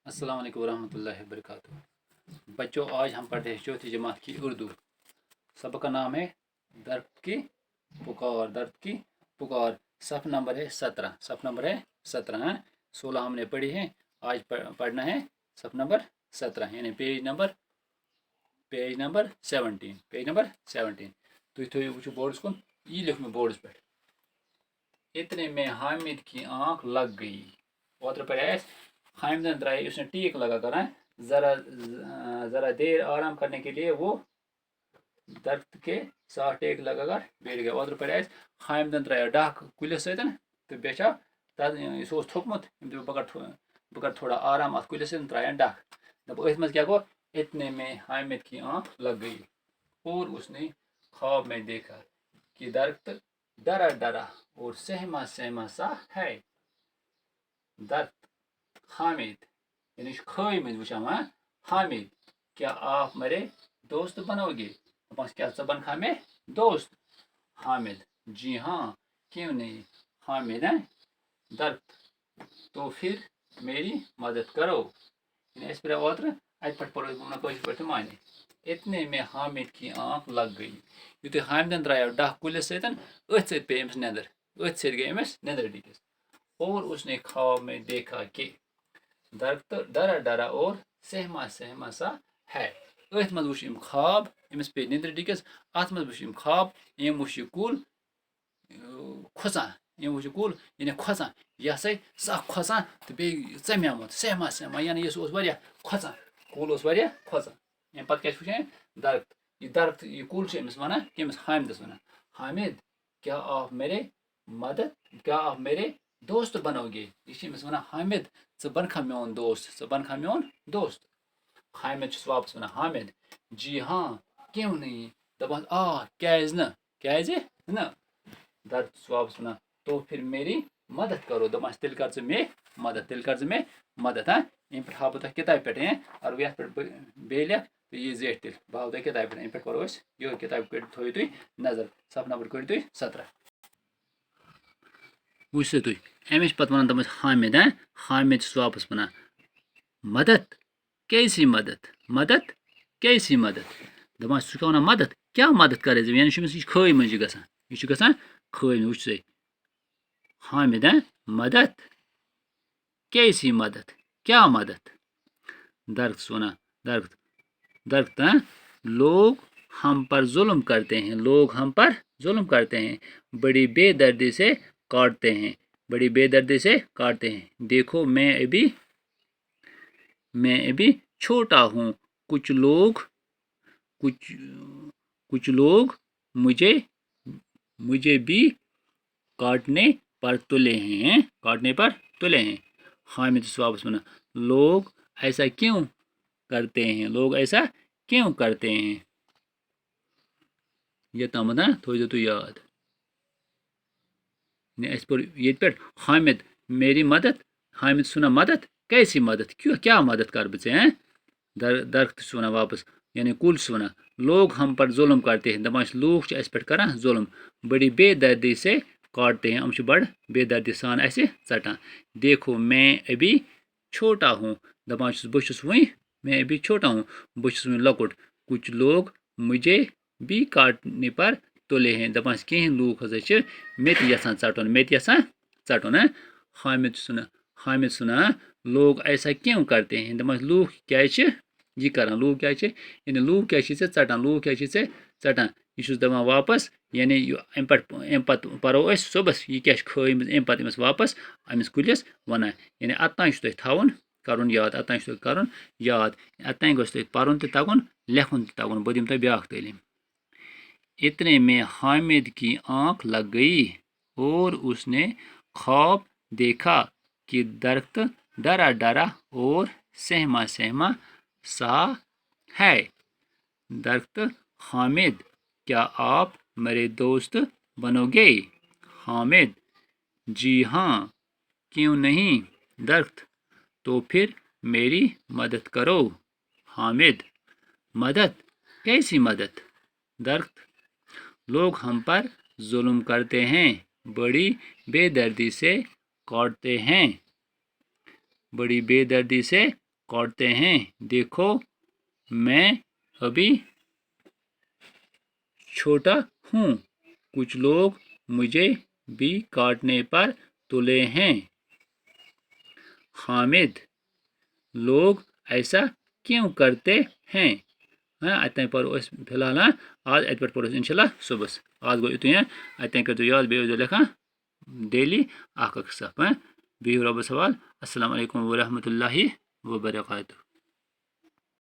अस्सलाम वालेकुम रहमतुल्लाहि व बरकातुहू। बच्चों, आज हम पढ़ रहे हैं चौथी जमात की उर्दू। सबक का नाम है दर्द की पुकार। दर्द की पुकार। सफ़ नंबर है 17। सफ़ नंबर है 17 है। 16 हमने पढ़ी है। आज पढ़ना है सफ़ नंबर 17 यानी पेज नंबर 17। Page number 17। तुम थो वो बोर्ड्स कुन यह लिख में बोर्ड्स पे। इतने में हामिद की आंख लग गई। ओत्र पढ़े हामिद द्राय उसने टीक लगा कर जरा जरा देर आराम करने के लिए वो दर्द के साथ टेक लगाकर बैठ गया। ओत्र पढ़े हामिद द्राय डाक कुलिस सतन तो बेचा सह थोकमुत बह कर थोड़ा आराम अत कुलिस त्रा डाक। दप अथ मज क्या गो, इतने में हामिद की आंख लग गई और उसने ख्वाब में देखा कि दर्द डरा डरा और सहमा सहमा सा है। दर्द हामिद यानी खय में वुचान हामिद, क्या आप मेरे दोस्त बनोगे? क्या बन खा में दोस्त? हामिद, जी हाँ, क्यों नहीं? हामिद है दर्द, तो फिर मेरी मदद करो। इस पर ओत्र अत पे माने। इतने में हामिद की आंख लग गई। युत हामिदन द्राय डाह कुलिस सतन अथ सत पे अम्स नदर। अथ सत गई अम्स नदर डिगिस और उसने ख्वाब में देखा कि दर्द डरा डरा और सहमा सहमा सा है। अथ मज वुच ख्वाब, अम्स पे नदर डिगिस। अत मज वुच ख्वाब, अम वुच कुल खोसान। अम वुच कुल यानी खोसान। यह सख खोसान तो बे चम्यामुत सहमा सहमा यानी यह खोसान। कुल खोसान। अम पे क्या वुचान दर्द। यह दर्द यह कुल अम्स वन कमिस हामिदस वन। हामिद, क्या आप मेरे दोस्त बनोगे? यह वन हामिद, बन खा मोन दोस्त, बन खा मोन दोस्त। हामिद वापस वन हामिद, जी हाँ, क्यों नहीं? दपान क्याज न। दर्द वापस वन, तो फिर मेरी मदद करो। दपान तेल कर मे मदद, तेल कर मे मदद। अम पे हाव बह किताब पे और ये बे लिख तो यह जेठ तेल बह हाव किताब पे। अम पे करो यो किताब थो तुम नजर। सफ़ नंबर करो तुम 17। वुचो तुम अमिस पे वन दपस हामिद। हामिद वापस वन मदद, कैसी मदद? मदद, कैसी मदद? दपान सह वन मदद, क्या मदद करे यानी यह खय मज गसान खय। वुच सा हामिद मदद, कैसी मदद, क्या मदद? दर्द वन दर्द दर्द लोग हम पर जुल्म करते हैं। लोग हम पर जुल्म करते हैं, बड़ी बेदर्दी से काटते हैं। बड़ी बेदर्दी से काटते हैं। देखो मैं अभी छोटा हूँ। कुछ लोग कुछ कुछ लोग मुझे मुझे भी काटने पर तुले हैं। काटने पर तुले हैं। हामिद वापस बना, लोग ऐसा क्यों करते हैं? लोग ऐसा क्यों करते हैं? यह तम थो तु याद। ये पे हामिद मेरी मदद। हामिद सुना मदद, कैसी मदद? क्यों, क्या मदद कर बे? दरख्त वन वापस यानी कुल वन लोग हम पर जुल्म करते हैं। दपान लूख पे कर जुल्म, बड़ी बेदर्दी से काटते हैं। हम बड़ बेदर्दी सान षटान। देखो मैं अभी छोटा हूँ। दपान बहुत वही मैं अभी छोटा हूँ, बहुत वही लकुट। कुछ लोग मुझे भी काटने पर तुले हैं। दपान कह लूख हसा मे यसान षटन, मे यसान षटन। हामिद सुना लोग ऐसा क्यों करते हैं? दपान लूख क्या यह कर, लूख क्या यानी लूख क्या षटान, लूख क्या षटान। यह दपान वापस यानी अम पे पो सुबस यह क्या खय अम पे वापस अमिस कुलिस वन। यानी अतान तुम कर याद, अतान कर याद। अतान गोस तुम तगुन लेखुन तगुन। बह दिम तुम ब्या तालीम। इतने में हामिद की आंख लग गई और उसने ख्वाब देखा कि दरख्त डरा डरा और सहमा सहमा सा है। दरख्त, हामिद, क्या आप मेरे दोस्त बनोगे? हामिद, जी हाँ, क्यों नहीं? दरख्त, तो फिर मेरी मदद करो। हामिद, मदद, कैसी मदद? दरख्त, लोग हम पर जुल्म करते हैं, बड़ी बेदर्दी से काटते हैं। बड़ी बेदर्दी से काटते हैं। देखो मैं अभी छोटा हूँ, कुछ लोग मुझे भी काटने पर तुले हैं। हामिद लोग ऐसा क्यों करते हैं? अतन पर फिलहाल आज अत पे पढ़ो इंशाल्लाह सुबह। आज गो युतुन अतन कर याद बे लेखा डेली अख सफ बिहु रब्बस हवाल। अस्सलाम वालेकुम व रहमतुल्लाहि व बरकातहू।